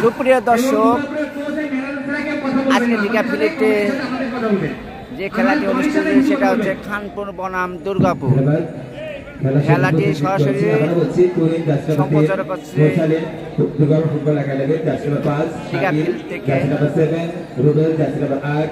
সুপ্রিয় দর্শক, আজকে লিগা ফিলেটে যে খেলাটি অনুষ্ঠিত সেটা হচ্ছে খানপুর বনাম দুর্গাপুর। খেলাটি সরাসরি সম্প্রচার করছে Durgapur football academy, jersey number 5 jersey number 7 Rubel, jersey number 8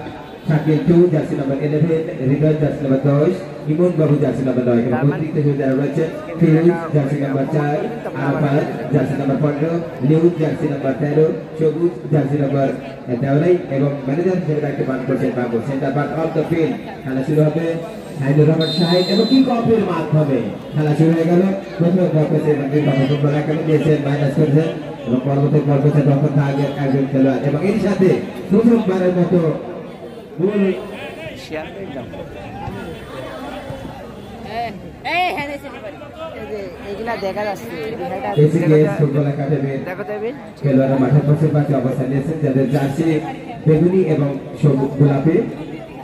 Shakil 2, jersey number 11 Hridoy, jersey number 10 Emon Babu, jersey number 9 এবং প্রতিনিধিত্ব হিসেবে যারা রয়েছে Firoz, jersey number 4 Arafat, jersey number 15 লিউজ, jersey number 13 Sabuj, jersey number 13 এবং ম্যানেজার হিসেবে দায়িত্ব পালন করছেন বাবু। Centre part of the field. খেলা শুরু হবে হাইদুর রহমান শাহিদ এবং কিক অফের মাধ্যমে খেলা শুরু হয়ে গেল। প্রথমে বলতেছে ফুটবল একাডেমি দিয়েছেন, মাইনাস করেছেন এবং পরবর্তী বলতেছে দখল থাকেন একজন খেলোয়াড় এবং এর সাথে প্রথমবারের মতো গোল দেখা যাচ্ছে। খেলোয়াড়রা মাঠের পশ্চিম পাশে অবস্থান নিয়েছেন, যাদের জার্সি বেগুনি এবং সবুজ গোলাপি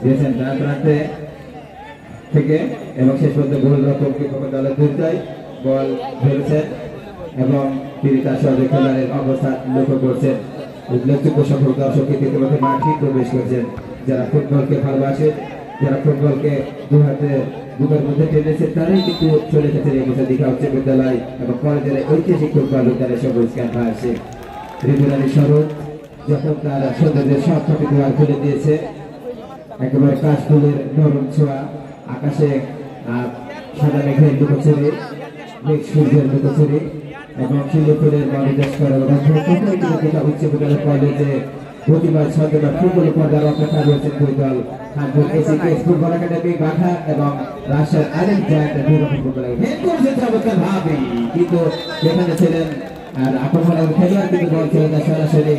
দিয়েছেন ডান প্রান্তে থেকে এবং শেষ পর্যন্ত গোলরক্ষক দলের দুইটাই বল ধরেছেন এবং তিনি তার সহযোগী খেলোয়াড়ের অবস্থান লক্ষ্য করছেন। উল্লেখযোগ্য সংখ্যক দর্শক ইতিমধ্যে মাঠে প্রবেশ করছেন, যারা ফুটবলকে ভালোবাসে, যারা ফুটবলকে দু হাতে বুকের মধ্যে টেনেছে, তারাই কিন্তু চলে এসেছেন এই বছর দীঘা উচ্চ বিদ্যালয় এবং কলেজের ঐতিহাসিক ফুটবল বিদ্যালয় সবুজ ক্যাম্পাসে। রিদুরানী স্বরূপ যখন তার সৌন্দর্যের সব ছবি দুয়ার খুলে দিয়েছে, একেবারে কাশফুলের নরম ছোঁয়া, আকাশে সাদা মেঘের লুকোচুরি, মেঘ সূর্যের লুকোচুরি এবং শিল্পের মনোদেশ করে উচ্চ বিদ্যালয় কলেজে প্রতিবার সন্ধ্যা ফুটবল পর্দার অপেক্ষা রয়েছেন দুই দল, খানপুর এসিকেএস ফুটবল একাডেমি বাঘা এবং রাজশাহীর আরেক জায়ান্ট দুর্গাপুর ফুটবল একাডেমি। চমৎকার ভাবে কিন্তু যেখানে ছিলেন আর আক্রমণের খেলোয়াড় কিন্তু বল ছিল না সরাসরি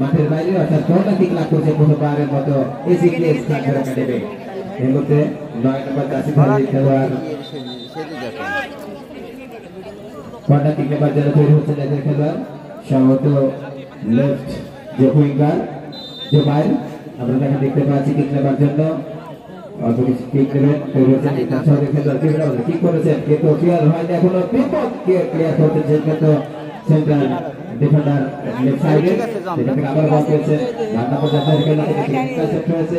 মাঠের বাইরে, অর্থাৎ কর্নার কিক লাভ করছে প্রথমবারের মতো এসিকেএস খানপুর একাডেমি। এর মধ্যে 9 নম্বর জার্সিধারী খেলোয়াড় কর্নার কিক নেবার জন্য তৈরি হচ্ছেন এদের খেলোয়াড়, সম্ভবত লেফট যে উইঙ্গার যে বাইর আমরা তাকে দেখতে পাচ্ছি কিক নেবার জন্য অল্প কিছু কিক নেবেন তৈরি হচ্ছেন খেলোয়াড় কি করেছেন কিন্তু ক্লিয়ার হয়নি এখনো, বিপদ ক্লিয়ার করতেছেন কিন্তু সেন্টার ডিফেন্ডার লেফট সাইডে আবার বল পেয়েছেন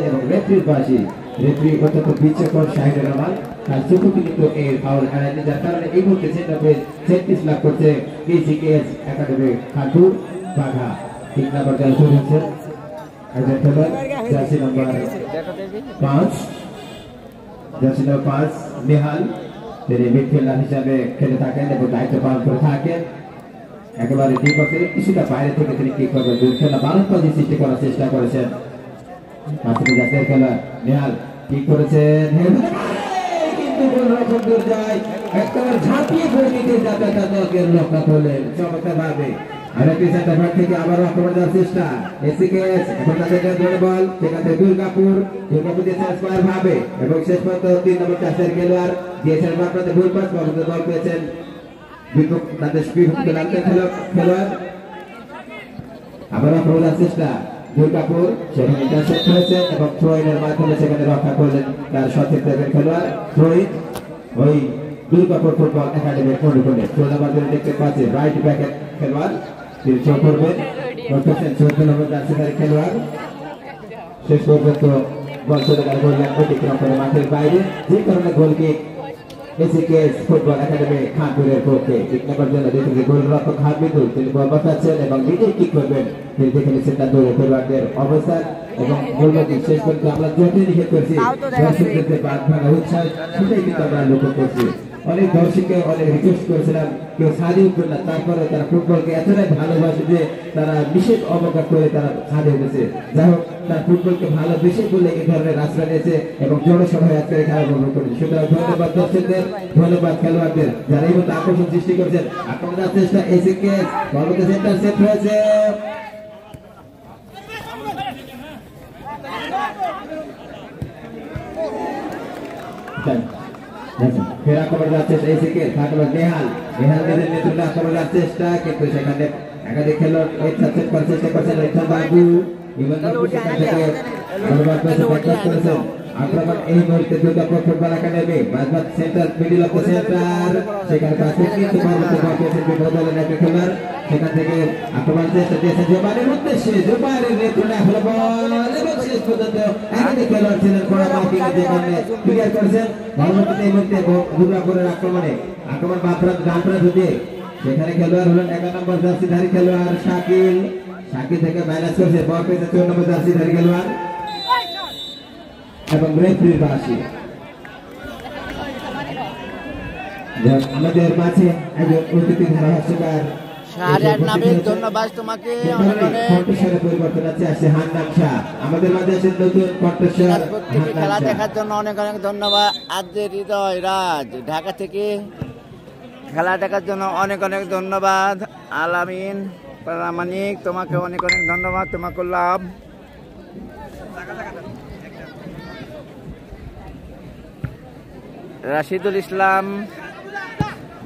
এবং রেফারির পাশে রেফারি অত্যন্ত বিচক্ষণ শাহিদুর রহমান তার চোখে কিন্তু এর ফাউল এড়ায়নি, যার কারণে এই মুহূর্তে সেন্টার সেট পিস লাভ করছে এসিকেএস একাডেমি খানপুর বাঘা। ঠিক নাম্বার চালু হচ্ছে একজন খেলোয়াড় জার্সি নম্বর 5 নেহাল, তিনি মিডফিল্ডার হিসাবে খেলে থাকেন এবং দায়িত্ব পালন করে থাকেন। একেবারে ডিপে কিছুটা বাইরে থেকে তিনি কিক করবেন, খেলা বারণবাজি সৃষ্টি করার চেষ্টা করেছেন। পাশে জার্সির খেলোয়াড় নেহাল কিক করেছেন কিন্তু গোলরক্ষক দূর যায়, একেবারে ঝাঁপিয়ে পড়ে নিতে যাতে তাদের রক্ষা করলেন চমৎকার ভাবে। আর একটি সেন্টার ব্যাক থেকে আবার আক্রমণ দেওয়ার চেষ্টা এসিকেএস, এখন তাদের ধরে বল সেখানে দুর্গাপুর দিয়েছেন স্কোয়ার ভাবে এবং শেষ পর্যন্ত 3 নম্বর জার্সির খেলোয়াড় দিয়েছেন আপনাদের ভুল পাস, বল পেয়েছেন তাদের খেলোয়াড় আবার আক্রমণ দেওয়ার চেষ্টা দুর্গাপুর, সেখানে ইন্টারসেপ্ট হয়েছে এবং থ্রোইনের মাধ্যমে সেখানে রক্ষা করলেন তার সঠিক খেলোয়াড় থ্রোইন ওই দুর্গাপুর ফুটবল একাডেমির কোণে থ্রোনের মাধ্যমে দেখতে পাচ্ছি রাইট ব্যাকের খেলোয়াড়, তিনি চোখ করবেন 14 নম্বর জার্সিধারী খেলোয়াড়। শেষ পর্যন্ত বল চলে গেল গোললাইন অতিক্রম করে মাঠের বাইরে, যে কারণে গোল কিক এসিকেএস ফুটবল একাডেমি খানপুরের পক্ষে। কিক নেবার জন্য দেখেছি গোলরক্ষক হামিদুল, তিনি বল বাঁচাচ্ছেন এবং নিজেই কিক করবেন, তিনি দেখে নিচ্ছেন তার দৌড়ে খেলোয়াড়দের অবস্থান এবং গোলরক্ষক শেষ পর্যন্ত আমরা যতই নিষেধ করছি দর্শকদের বাদ ভাঙা উৎসাহ সেটাই কিন্তু আমরা লক্ষ্য করছি। অনেক দর্শককে অনেক রিকোয়েস্ট করেছিলাম কেউ ছাদে উঠবেন না, তারপরে তারা ফুটবলকে এতটাই ভালোবাসে যে তারা বিশেষ অবজ্ঞা করে তারা ছাদে উঠেছে। যাই হোক, তার ফুটবলকে ভালোবেসে বলে এই ধরনের আশ্রয় নিয়েছে এবং জনসভায় আজকে খেলা উপভোগ করেছে। সুতরাং ধন্যবাদ দর্শকদের, ধন্যবাদ খেলোয়াড়দের যারা এই মতো আকর্ষণ সৃষ্টি করেছেন। আক্রমণের চেষ্টা এসিকেএস, পরবর্তী সেন্টার সেট হয়েছে ফের আক্রমণ যাচ্ছে এসিকেএস, নেহাল নেতৃত্বে আক্রমণ যাওয়ার চেষ্টা কিন্তু সেখানে একাধিক খেলোয়াড় সেট করার চেষ্টা করছেন। বাবু ইমন বাবু সেখান থেকে ধন্যবাদ করেছেন আক্রমণ এই মুহূর্তে দুর্গাপুর ফুটবল একাডেমি বাজবাদ centre middle of the centre সেখানে পাশে কিন্তু পরবর্তী বল পেয়েছেন বিপদলের একটা খেলার সেখান থেকে আক্রমণ চেষ্টা দিয়েছেন জোবানের উদ্দেশ্যে জোবানের নেতৃত্বে হলো বল এবং শেষ পর্যন্ত একাধিক খেলোয়াড় ছিলেন কোড়া মার্কিং যে কারণে ক্লিয়ার করেছেন পরবর্তীতে এই মুহূর্তে দুর্গাপুরের আক্রমণ বামপ্রান্ত ডানপ্রান্ত দিয়ে সেখানে খেলোয়াড় হলেন 11 নম্বর জার্সিধারী খেলোয়াড় শাকিল শাকিল থেকে মাইনাস করছে বল পেয়েছে 14 নম্বর জার্সিধারী খেলোয়াড় এবং রেফারির বাঁশি আমাদের মাঝে একজন অতিথি ধারাভাষ্যকার শাহরিয়ার নাবিল, ধন্যবাদ তোমাকে অনেক অনেক। কণ্ঠস্বরে পরিবর্তন আছে হান্নান শাহ আমাদের মাঝে আছে নতুন কণ্ঠস্বর খেলা দেখার জন্য অনেক অনেক ধন্যবাদ। আজকে হৃদয় রাজ ঢাকা থেকে খেলা দেখার জন্য অনেক অনেক ধন্যবাদ। আলামিন প্রামাণিক তোমাকে অনেক অনেক ধন্যবাদ, তোমাকে লাভ। রাশিদুল ইসলাম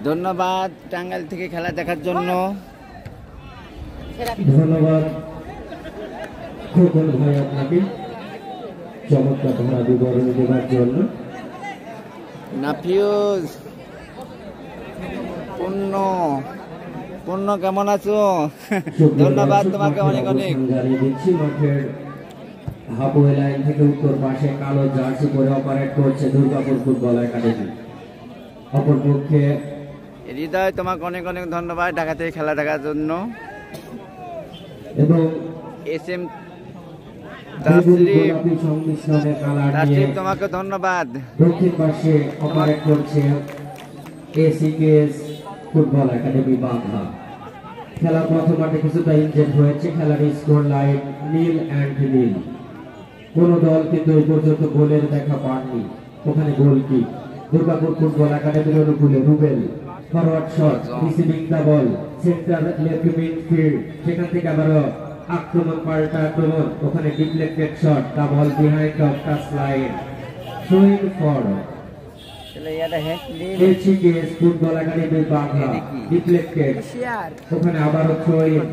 ধন্যবাদ টাঙ্গাইল থেকে খেলা দেখার জন্য। ধন্যবাদ খোকন ভাই আপনাকে চমৎকার ধারা বিবরণী দেওয়ার জন্য। নাফিউজ পূর্ণ পূর্ণ কেমন আছো? ধন্যবাদ তোমাকে অনেক অনেক। জানিয়ে দিচ্ছি মাঠের হাফওয়ে লাইন থেকে উত্তর পাশে কালো জার্সি পরে অপারেট করছে দুর্গাপুর ফুটবল একাডেমি। অপরপক্ষে হৃদয় তোমাকে অনেক অনেক ধন্যবাদ ঢাকা থেকে খেলা দেখার জন্য। এবং SM সংমিশ্রণে কালার নিয়ে তাসরিফ তোমাকে ধন্যবাদ। দক্ষিণ পাশে অপারেট করছে ACKS ফুটবল একাডেমি বাংলা। খেলার প্রথমার্ধে কিছুটা ইনজেক্ট হয়েছে, খেলার স্কোর লাইন নীল অ্যান্ড নীল। কোন দল কিন্তু এই পর্যন্ত গোলের দেখা পাননি। ওখানে গোল কি দুর্গাপুর ফুটবল একাডেমির অনুকূলে Rubel forward shot receiving the ball centre left midfield সেখান থেকে আবারও আক্রমণ পাল্টা আক্রমণ ওখানে deflected shot the ball behind of touch line throwing for ACKS football academy Bangla deflected ওখানে আবারও থ্রোইং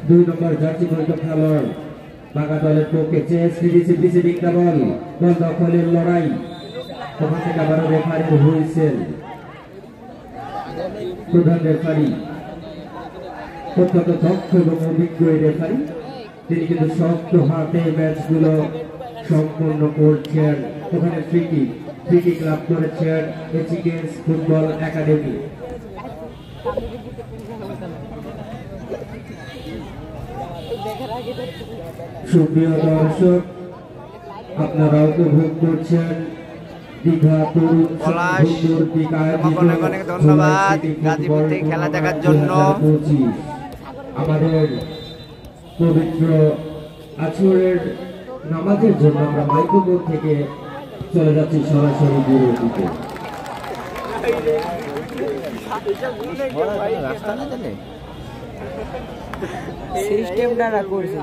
2 নম্বর জার্সি পরিহিত খেলোয়াড় বাংলা দলের পক্ষে রিসিভিং দা বল বল দখলের লড়াই ওখান থেকে আবারও রেফারি হুইসেল প্রধান রেফারি অত্যন্ত দক্ষ এবং অভিজ্ঞ রেফারি তিনি কিন্তু শক্ত হাতে ম্যাচগুলো সম্পন্ন করছেন। ওখানে ফ্রি কিক লাভ করেছেন ACKS ফুটবল একাডেমি। সুপ্রিয় দর্শক আপনারা উপভোগ করছেন দীঘা তরুণ অনেক অনেক ধন্যবাদ গাজীপুর থেকে খেলা দেখার জন্য। আমাদের পবিত্র আসরের নামাজের জন্য আমরা মাইক্রোফোন থেকে চলে যাচ্ছি সরাসরি বিরতিতে। সিস্টেমটা না করছি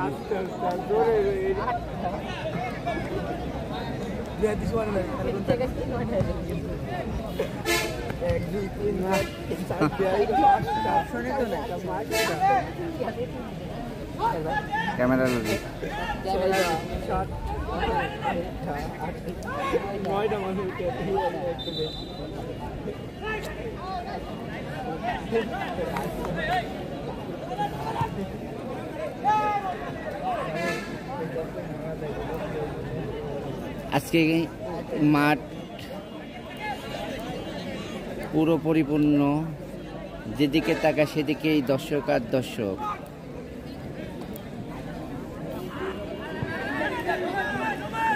ক্যামেরা লাগে আজকে মাঠ পুরো পরিপূর্ণ, যেদিকে তাকা সেদিকেই দর্শক আর দর্শক।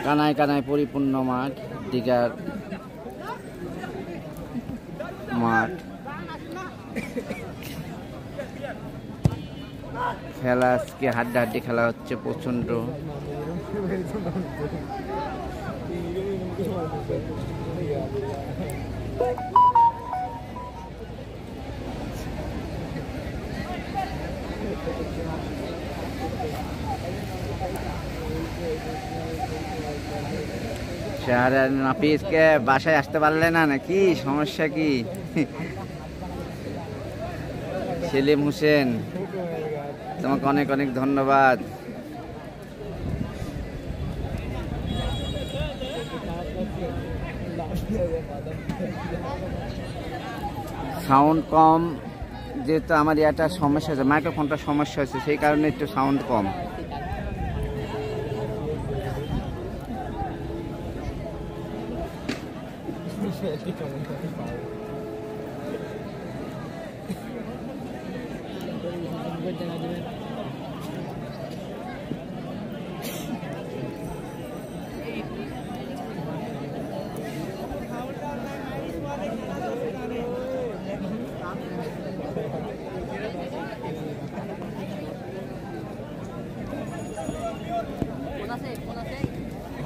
কানায় কানায় পরিপূর্ণ মাঠ, দীঘার মাঠ। খেলা আজকে হাড্ডাহাড্ডি খেলা হচ্ছে প্রচন্ড। শাহরিয়ার নাফিসকে বাসায় আসতে পারলে না নাকি, সমস্যা কি? সেলিম হোসেন তোমাকে অনেক অনেক ধন্যবাদ। সাউন্ড কম, যেহেতু আমার ইয়াটা সমস্যা হয়েছে, মাইক্রোফোনটা সমস্যা হয়েছে, সেই কারণে একটু সাউন্ড কম।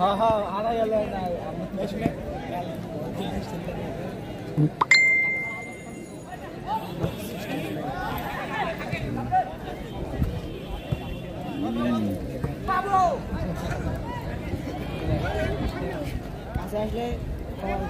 हाँ हाँ आना ये ले ना इसमें Pablo asal kawan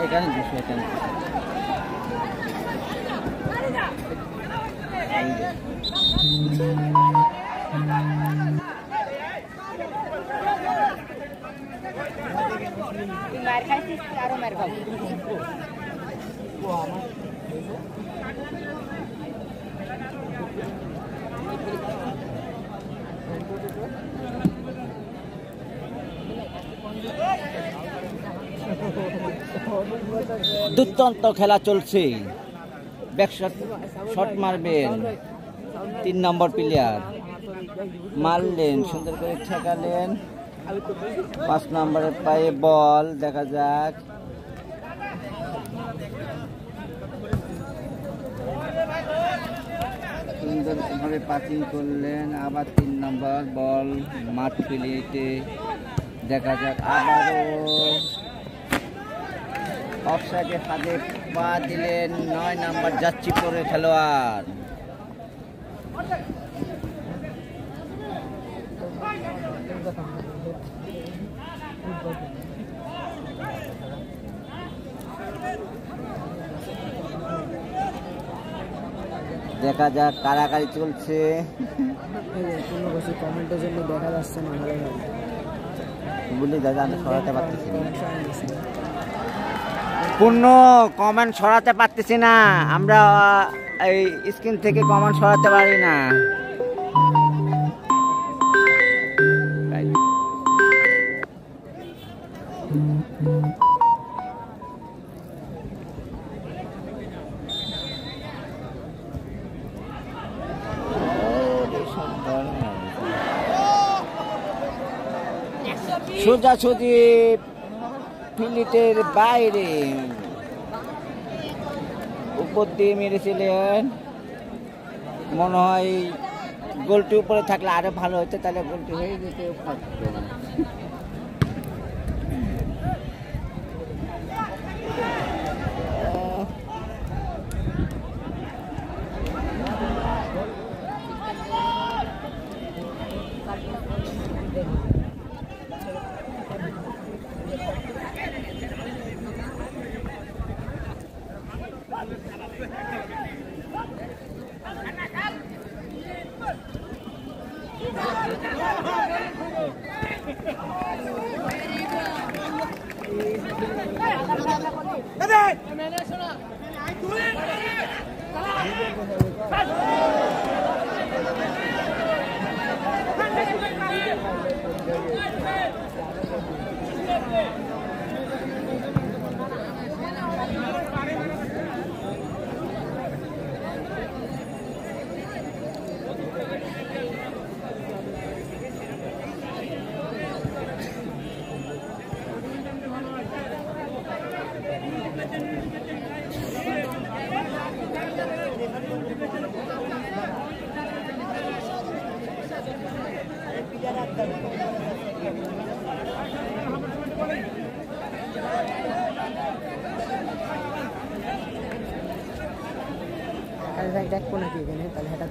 এখানে বসে এখানে মার খাইছিস আরো মার খাবো দুর্দান্ত খেলা চলছে। ব্যাকশট শট মারবেন 3 নম্বর প্লেয়ার, মারলেন, সুন্দর করে ঠেকালেন, 5 নম্বরের পায়ে বল, দেখা যাক। সুন্দরভাবে পাসিং করলেন, আবার 3 নম্বর বল মাঠ পেলিয়েতে, দেখা যাক। আবারও অফসাইডে ফাঁদে পা দিলেন 9 নম্বর যাচ্ছি পরে খেলোয়াড়। দেখা যাক, কারাকারি চলছে। কোনো কিছু কমেন্টের জন্য দেখা যাচ্ছে না ভালোভাবে বলি দাদা, আমি সরাতে পারতেছি না, পূর্ণ কমেন্ট সরাতে পারতেছি না, আমরা এই স্ক্রিন থেকে কমেন্ট সরাতে পারি না। সোজাসুজি ফিল্ডের বাইরে উপর দিয়ে মেরেছিলেন, মনে হয় গোলটি উপরে থাকলে আরো ভালো হতো, তাহলে গোলটি হয়ে যেতে পারতো। দেখবো নাকি এখানে তাহলে হেঁটা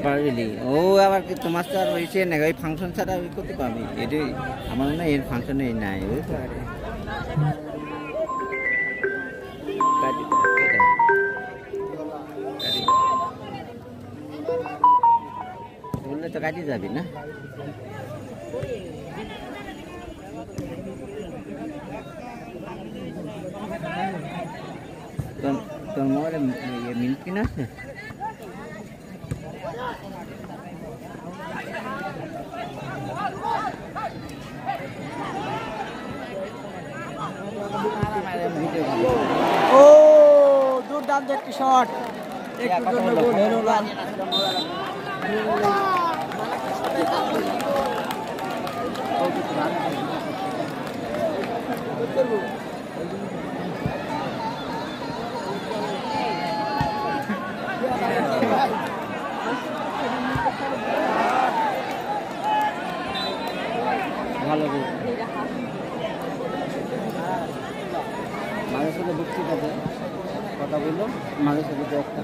পারবি ও আবার কি তোমার তো আর হয়েছে না ওই ফাংশন ছাড়া ওই করতে পারবি এটাই আমার মনে হয় এর ফাংশনে নাই বললে তো কাটিয়ে যাবি না তোর মোবাইলে মিনিট কিনা আছে ও দুর্দান্ত একটি শট একটু জন্য গোল হলো না ভালো মাঝে সাথে বক্তৃতাতে কথা বললো মাঝে সাথে একটা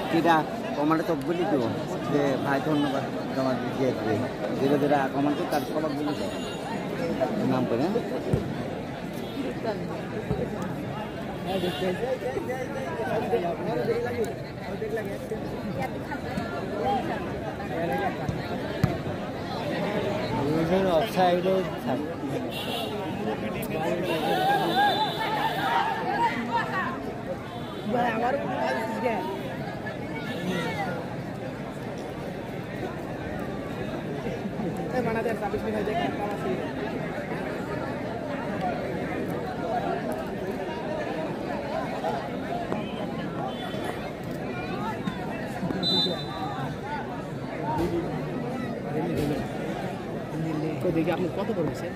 কিরা কমান্ডে তো বলি তো যে ভাই ধন্যবাদ জমা দিয়ে ধীরে ধীরে কমান্ডে কাজ সবাক বলি নাম করে অফসাইডও দেখি আপনি কত বলেছেন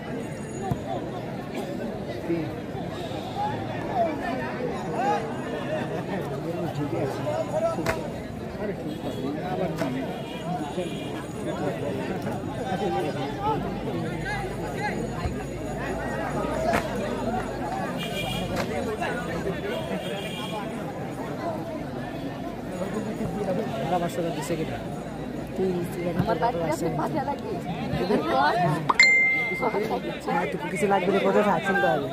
ঠিক আছে আবার কিছু লাগবে কোথায় থাকছেন তাহলে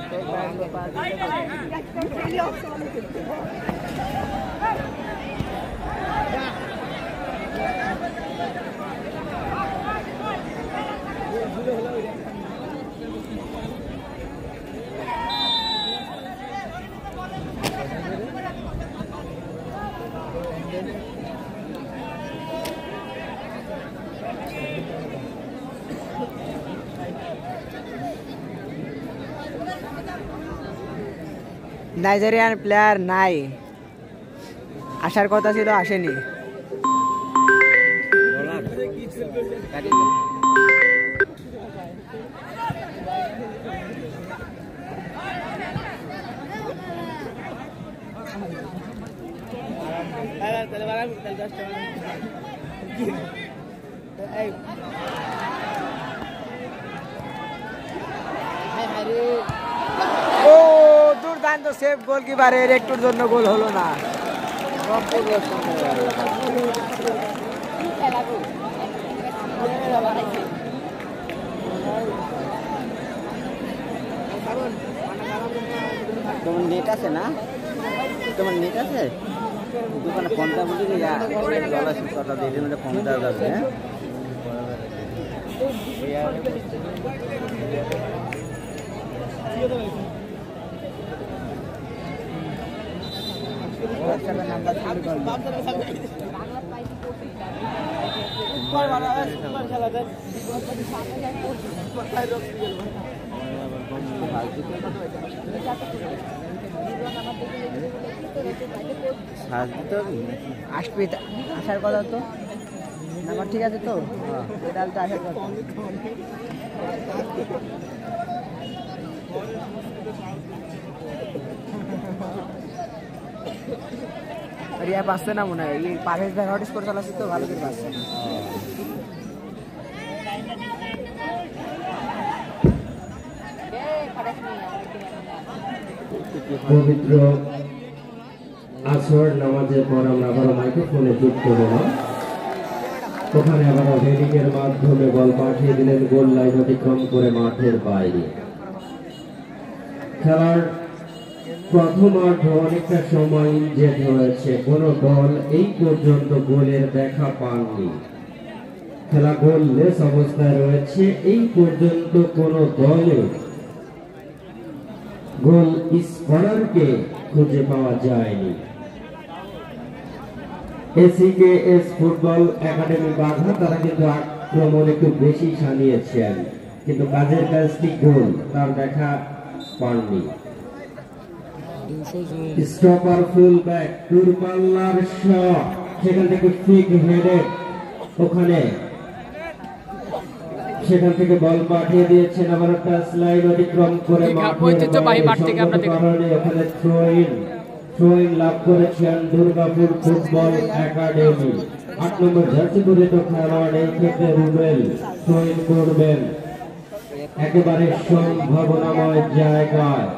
নাইজেরিয়ান প্লেয়ার নাই আসার কথা ছিল আসেনি ও দুর্দান্ত সেভ গোলকিপারের একটুর জন্য গোল হলো না তোমার নেট আছে না তোমার নেট আছে দোকানে ফোনটা বলি কথা দিয়ে মধ্যে ফোনটা যাবে হ্যাঁ আসবি আসার কথা তো নাম্বার ঠিক আছে তো তাহলে তো আসার কথা রিয়া পাচ্ছে না মনে হয় এই পারের ব্যাগ নোটিস করে চালাচ্ছি তো ভালো করে পাচ্ছে না পবিত্র আসর নামাজের পর আমরা আবার মাইক্রোফোনে যুক্ত হলাম ওখানে আবার হেডিংয়ের মাধ্যমে বল পাঠিয়ে দিলেন গোল লাইন অতিক্রম করে মাঠের বাইরে খেলার প্রথমার্ধ অনেকটা সময় ইনজেক্ট হয়েছে কোন দল এই পর্যন্ত গোলের দেখা পাননি খেলা গোললেস অবস্থায় রয়েছে এই পর্যন্ত কোন দলে গোল স্কোরারকে খুঁজে পাওয়া যায়নি এসিকেএস ফুটবল একাডেমি বাঘা তারা কিন্তু আক্রমণ একটু বেশি সানিয়েছেন কিন্তু কাজের কাজটি গোল তার দেখা পাননি স্টপার ফুল ব্যাক দূরপাল্লার শট সেখান থেকে ফিক হেডেড ওখানে সেখান থেকে বল পাঠিয়ে দিয়েছেন আবার একটা স্লাইড অতিক্রম করে ওখানে থ্রোইন লাভ করেছেন দুর্গাপুর ফুটবল একাডেমি ৮ নম্বর জার্সি পরিহিত খেলোয়াড় এই ক্ষেত্রে রুবেল থ্রোইন করবেন একেবারে সম্ভাবনাময় জায়গায়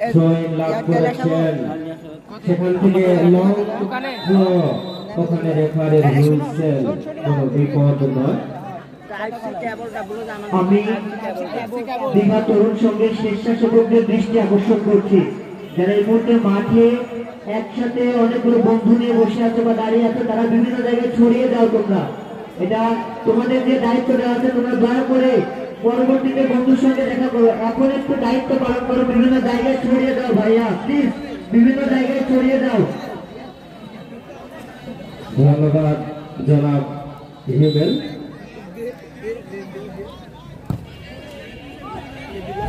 থ্রোইন লাভ করেছেন সেখান থেকে লং থ্রো ওখানে রেফারির হুইসেল কোনো বিপদ নয় আমি দীঘা তরুণ সংঘের স্বেচ্ছাসেবকদের দৃষ্টি আকর্ষণ করছি যারা এই মুহূর্তে মাঠে একসাথে অনেকগুলো বন্ধু নিয়ে বসে আছে বা দাঁড়িয়ে আছে তারা বিভিন্ন জায়গায় ছড়িয়ে দাও তোমরা এটা তোমাদের যে দায়িত্ব দেওয়া আছে তোমরা দয়া করে পরবর্তীতে বন্ধুর সঙ্গে দেখা করো এখন একটু দায়িত্ব পালন করো বিভিন্ন জায়গায় ছড়িয়ে দাও ভাইয়া প্লিজ বিভিন্ন জায়গায় ছড়িয়ে দাও ধন্যবাদ জনাব হিউবেল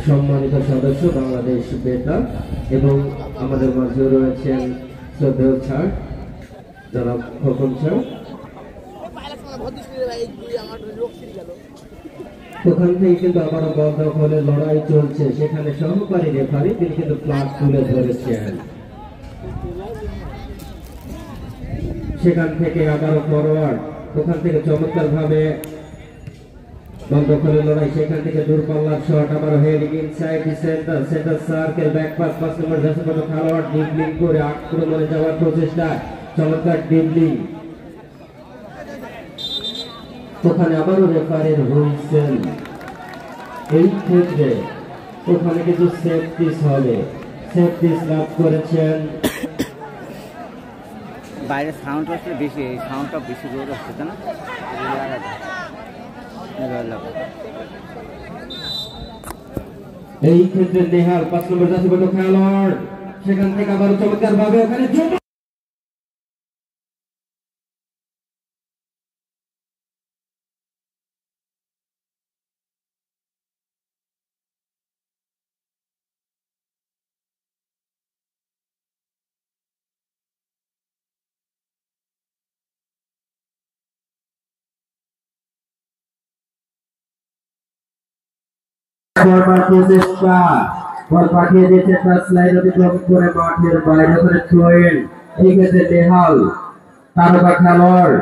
সম্মানিত সদস্য বাংলাদেশ বেতার এবং আমাদের মাঝে রয়েছেন শ্রদ্ধেয় স্যার জনাব খোকন স্যার ওখান থেকে কিন্তু আবারও বল দখলে লড়াই চলছে সেখানে সহকারী রেফারি তিনি কিন্তু ফ্ল্যাগ তুলে ধরেছেন সেখান থেকে আবারও ফরওয়ার্ড ওখান থেকে চমৎকার ভাবে বল দখলের লড়াই সেখান থেকে দূরপাল্লার শট আবার heading inside centre circle back pass ৫ নম্বর জার্সি পরিহিত খেলোয়াড় ড্রিবলিং করে আক্রমণে যাওয়ার প্রচেষ্টা চমৎকার ড্রিবলিং ওখানে আবারও রেফারির হুইসেল এই ক্ষেত্রে ওখানে কিছু সেফটিস হবে সেফটিস লাভ করেছেন বাইরে সাউন্ড হচ্ছে বেশি এই সাউন্ডটা বেশি জোর হচ্ছে না এই ক্ষেত্রে নেহাল ৫ নম্বর জার্সি পরিহিত খেলোয়াড় সেখান থেকে আবার চমৎকার ভাবে ওখানে বল পাঠিয়ে দিয়েছে ফার্স্ট লাইন অতিক্রম করে মাঠের বাইরে করে থ্রোইন এই ক্ষেত্রে নেহাল তারকা খেলোয়াড়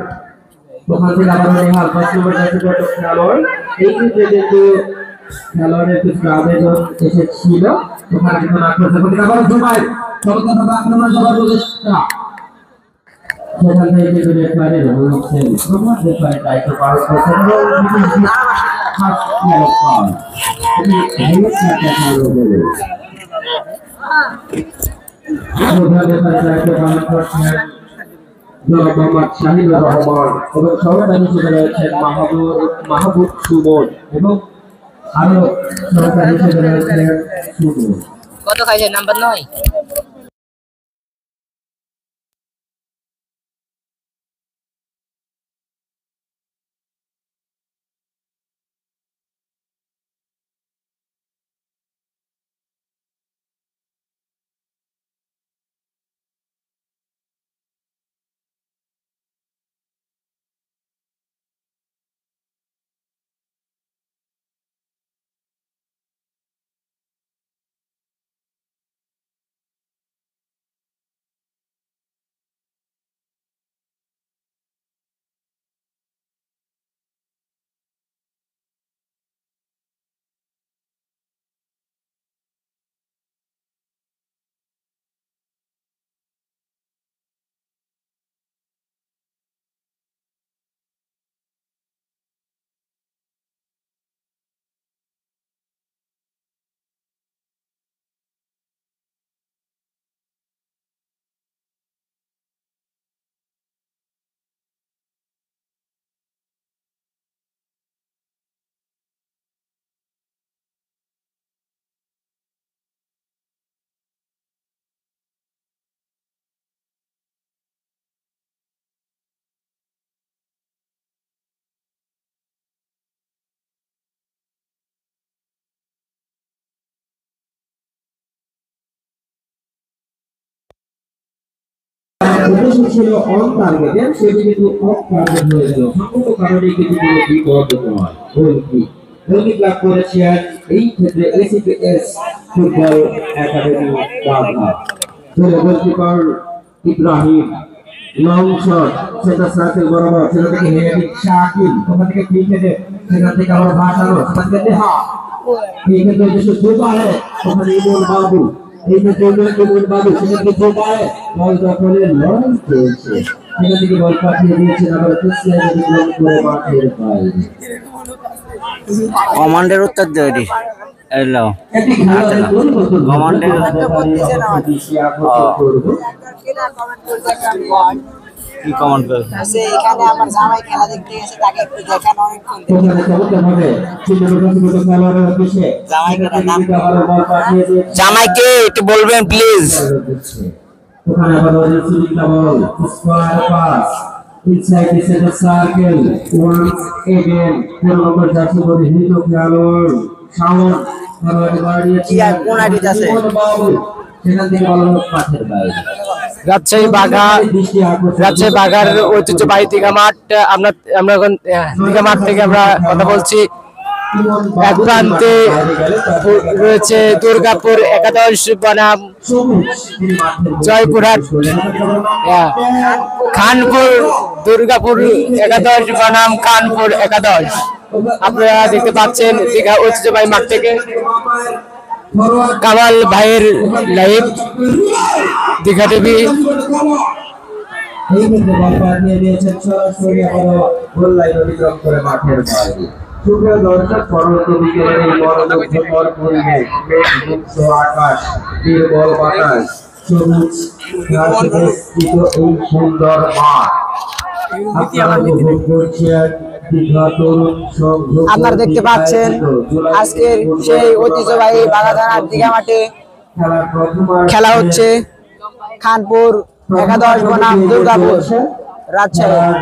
ওখান থেকে আবার নেহাল ৫ নম্বর জার্সি পরিহিত খেলোয়াড় এই ক্ষেত্রে কিন্তু খেলোয়াড়ের কিছু আবেদন এসেছিল ওখানে কিন্তু আবার জুবাই চমৎকার আক্রমণ যাওয়ার প্রচেষ্টা সেখান থেকে কিন্তু রেফারির হুইসেল রেফারির দায়িত্ব পালন করছেন শাহিনুর রহমান এবং সহকারী হিসেবে রয়েছেন মাহবুব সুমন এবং আরো সহকারী হিসেবে রয়েছেন সুমন কত খাইছে নাম্বার 9 উদ্দেশ্য ছিল অন টার্গেটের, সেটি কিন্তু অফ টার্গেট হয়ে গেল। সম্পূর্ণ কারণে কিন্তু বিপদ নয়। গোলকি ক্লাব করেছেন এই ক্ষেত্রে এসিপিএস ফুটবল একাডেমি বাগা। গোলকিপার ইব্রাহিম, লং শট, সেটা সার্কেল বরাবর, সেটা থেকে হেডিং শাকিল, ওখান থেকে ফ্রি খেলে, সেখান থেকে আবার ভাসানো, সেখান থেকে দেহা, এই ক্ষেত্রে উদ্দেশ্য দুবারে, ওখানে ইমন বাবু, এই ক্ষেত্রে ইমন বাবু, সেখান থেকে দুবারে বল দখলে লড়াই চলছে, সেখান থেকে বল পাঠিয়ে দিয়েছেন আবার কুসিয়া করে মাঠের বাইরে। কমান্ডের উত্তর দেরি এলো একটি খেলার পরিবর্তন কমান্ডের কি কমান্ড করে এখানে আমার জামাই খেলা দেখতে গেছে, তাকে একটু দেখানো অনেক ওখানে চমৎকারভাবে চিন্তাভাবনা খেলোয়াড়ের উদ্দেশ্যে বল পাঠিয়ে দিয়েছে। জামাইকে একটু বলবেন প্লিজ। ওখানে আবার receiving ball, square pass inside the centre circle, once again 13 number jersey পরে হিরো খেলোয়াড় শাওন খেলোয়াড় বাড়িয়েছে কোন আইডি আছে? সেখান থেকে বল পাশের বাইরে। রাজশাহী বাঘার ঐতিহ্যবাহী দীঘা মাঠ। আমরা এখন দীঘা মাঠ থেকে আমরা কথা বলছি। এক প্রান্তে রয়েছে দুর্গাপুর একাদশ বনাম জয়পুরহাট, খানপুর দুর্গাপুর একাদশ বনাম খানপুর একাদশ। আপনারা দেখতে পাচ্ছেন দীঘা ঐতিহ্যবাহী মাঠ থেকে কামাল ভাইয়ের লাইভ দীঘা টিভি। এই ক্ষেত্রে বল পাঠিয়ে দিয়েছেন সরাসরি আবারও গোল লাইন অতিক্রম করে মাঠের বাইরে। সুপ্রিয় দর্শক, পরবর্তী বিকেলের এই মনোমুগ্ধকর পরিবেশ, মেঘ মুক্ত আকাশ, তীর বল বাতাস, সবুজ ঘাসে বেষ্টিত এই সুন্দর মাঠ আপনারা উপভোগ করছেন দীঘা তরুণ সংঘ। আপনারা দেখতে পাচ্ছেন আজকের সেই ঐতিহ্যবাহী বাগাধারার দীঘা মাঠে খেলা হচ্ছে খানপুর একাদশ বনাম দুর্গাপুর রাজশাহী।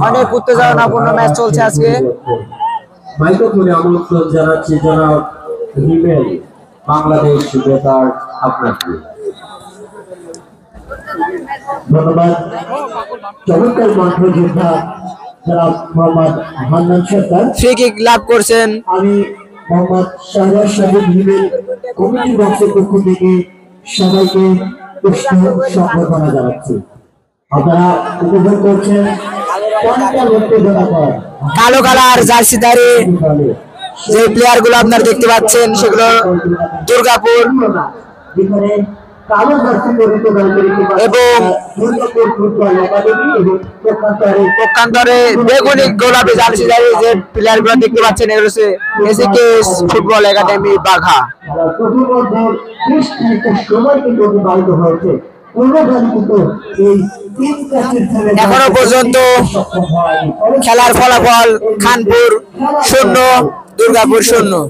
অনেক উত্তেজনাপূর্ণ ম্যাচ চলছে আজকে। মাইক্রোফোনে আমন্ত্রণ জানাচ্ছি জনাব হিমেল, বাংলাদেশ বেতার আপনাকে ধন্যবাদ। চমৎকার মাঠ যোদ্ধা জনাব মোহাম্মদ হান্নান সরকার ফ্রি কিক লাভ করছেন। আমি মোহাম্মদ শাহরাজ সাহেব হিমেল কমিটি বক্সের পক্ষ থেকে সবাইকে উষ্ণ সম্বর্ধনা জানাচ্ছি। আপনারা উপভোগ করছেন কালো কালার জার্সিধারী যে প্লেয়ার গুলো আপনারা দেখতে পাচ্ছেন সেগুলো দুর্গাপুর এবং পক্ষান্তরে বেগুনি গোলাপি জার্সিধারী যে প্লেয়ার গুলো দেখতে পাচ্ছেন এগুলো হচ্ছে এসিকেএস ফুটবল একাডেমি বাঘা। সময় কিন্তু অতিবাহিত হয়েছে, এখনো পর্যন্ত খেলার ফলাফল খানপুর 0 দুর্গাপুর 0।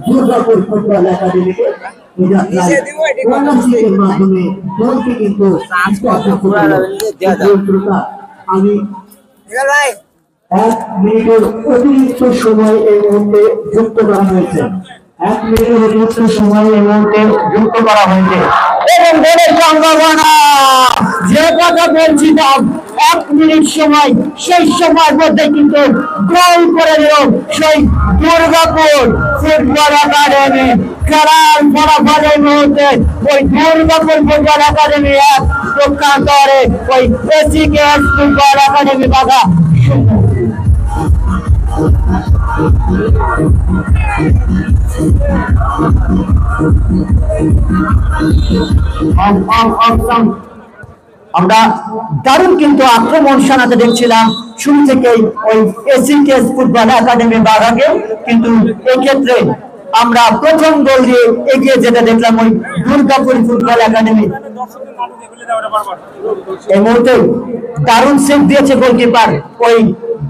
দুর্গাপুর ফুটবল একাডেমিকে মাধ্যমে দলকে কিন্তু আমি 1 মিনিটের অতিরিক্ত সময় এই মুহূর্তে যুক্ত করা হয়েছে। 1 মিনিটের অতিরিক্ত সময় এই মুহূর্তে যুক্ত করা হয়েছে এবং গোলের সম্ভাবনা যে কথা বলছিলাম 1 মিনিট সময়, সেই সময়ের মধ্যে কিন্তু গোল করে দিল সেই দুর্গাপুর ফুটবল একাডেমি। খেলার ফলাফলের মুহূর্তে ওই দুর্গাপুর ফুটবল একাডেমি 1, পক্ষান্তরে ওই এসিকেএস ফুটবল একাডেমি বাঘা। আমরা দারুণ কিন্তু আক্রমণ শানাতে দেখছিলাম শুরু থেকেই ওই এসিকেএস ফুটবল একাডেমি বাঘাকে, কিন্তু এক্ষেত্রে আমরা প্রথম গোল দিয়ে এগিয়ে যেতে দেখলাম ওই দুর্গাপুর ফুটবল একাডেমি। এই মুহূর্তে দারুণ সেভ দিয়েছে গোলকিপার ওই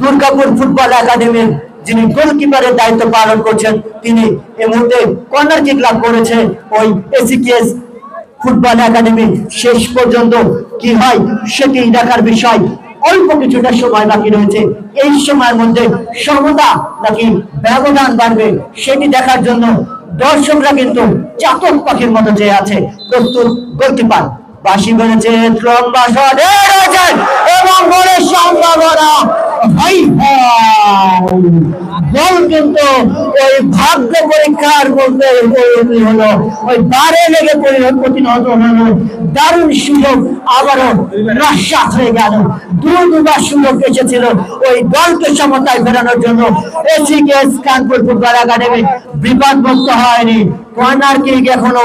দুর্গাপুর ফুটবল একাডেমির, যিনি গোলকিপারের দায়িত্ব পালন করছেন তিনি। এই মুহূর্তে কর্নার কিক লাভ করেছে ওই এসিকেএস ফুটবল একাডেমি। শেষ পর্যন্ত কি হয় সেটি দেখার বিষয়। অল্প কিছুটা সময় বাকি রয়েছে, এই সময়ের মধ্যে সমতা নাকি ব্যবধান বাড়বে সেটি দেখার জন্য দর্শকরা কিন্তু চাতক পাখির মতো চেয়ে আছে। প্রস্তুত, গোলকিপার বাঁশি বেড়েছে, লম্বা শট এবং গোলের সম্ভাবনা। বল কিন্তু ওই ভাগ্য পরীক্ষার মধ্যে হলো, ওই বারে লেগে পরিণত হলো। দারুণ সুযোগ আবারও নস্যাৎ হয়ে গেল। দুবার সুযোগ এসেছিল ওই দলকে সমতায় ফেরানোর জন্য। এসিকেএস কানপুর ফুটবল একাডেমি বিপদমুক্ত হয়নি, কর্নার কিক এখনো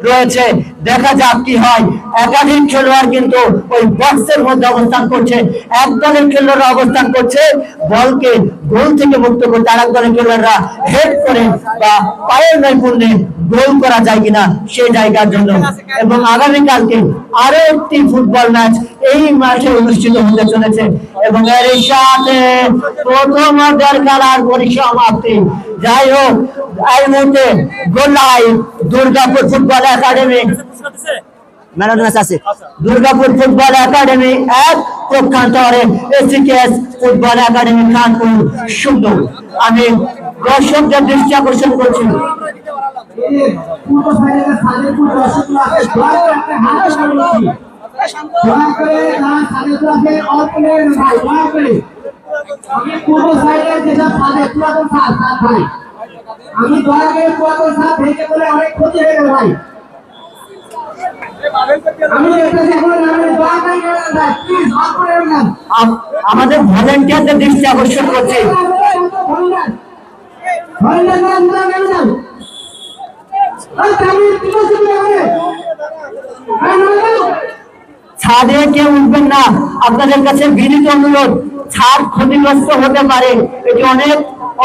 রয়েছে, দেখা যাক কি হয়। একাধিক খেলোয়াড় কিন্তু ওই বক্সের মধ্যে অবস্থান করছে, এক দলের খেলোয়াড়রা অবস্থান করছে বলকে গোল থেকে মুক্ত করতে, আর এক দলের খেলোয়াড়রা হেড করে বা পায়ের নৈপুণ্যে গোল করা যায় কিনা সেই জায়গার জন্য। এবং আগামীকালকে আরো একটি ফুটবল ম্যাচ এই মাঠে অনুষ্ঠিত হতে চলেছে এবং এর সাথে প্রথম খেলার পরিসমাপ্তি। যাই হোক, এই মুহূর্তে গোলাই Durgapur football academy Durgapur football academy 1, পক্ষান্তরে এসিকেএস ফুটবল একাডেমি কানপুর 0। আমি দর্শকদের দৃষ্টি আকর্ষণ করছি। আমি দয়া করে পুরাতন সাপ ভেঙে বলে অনেক ক্ষতি হয়ে গেল ভাই। আমাদের ভলেন্টিয়ারদের দৃষ্টি আকর্ষণ করছে। ছাদে কেউ উঠবেন না, আপনাদের কাছে বিনীত অনুরোধ। ছাদ ক্ষতিগ্রস্ত হতে পারে, এটি অনেক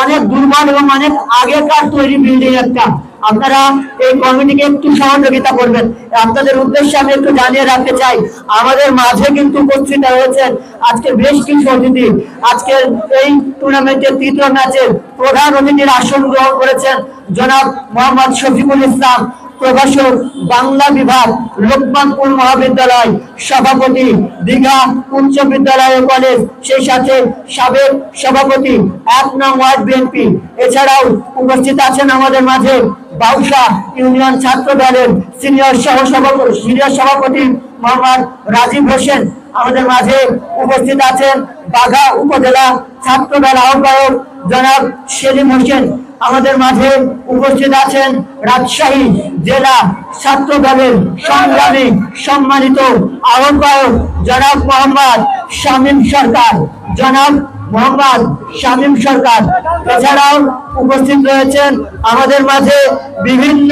অনেক দুর্বল এবং অনেক আগেকার তৈরি বিল্ডিং একটা। আপনারা এই কমিটিকে একটু সহযোগিতা করবেন। আপনাদের উদ্দেশ্যে আমি একটু জানিয়ে রাখতে চাই, আমাদের মাঝে কিন্তু উপস্থিত হয়েছেন আজকে বেশ কিছু অতিথি। আজকের এই টুর্নামেন্টের তৃতীয় ম্যাচের প্রধান অতিথির আসন গ্রহণ করেছেন জনাব মোহাম্মদ শফিকুল ইসলাম, প্রভাষক বাংলা বিভাগ, লোকমানপুর মহাবিদ্যালয়, সভাপতি দীঘা উচ্চ বিদ্যালয় ও কলেজ, সেই সাথে সাবেক সভাপতি 1 নং ওয়ার্ড বিএনপি। এছাড়াও উপস্থিত আছেন আমাদের মাঝে বাউসা ইউনিয়ন ছাত্র দলের সিনিয়র সভাপতি মোহাম্মদ রাজীব হোসেন। আমাদের মাঝে উপস্থিত আছেন বাঘা উপজেলা ছাত্র দল আহ্বায়ক জনাব সেলিম হোসেন। আমাদের মাঝে উপস্থিত আছেন রাজশাহী জেলা ছাত্র দলের সংগ্রামী সম্মানিত আহ্বায়ক জনাব মোহাম্মদ শামীম সরকার। এছাড়াও উপস্থিত রয়েছেন আমাদের মাঝে বিভিন্ন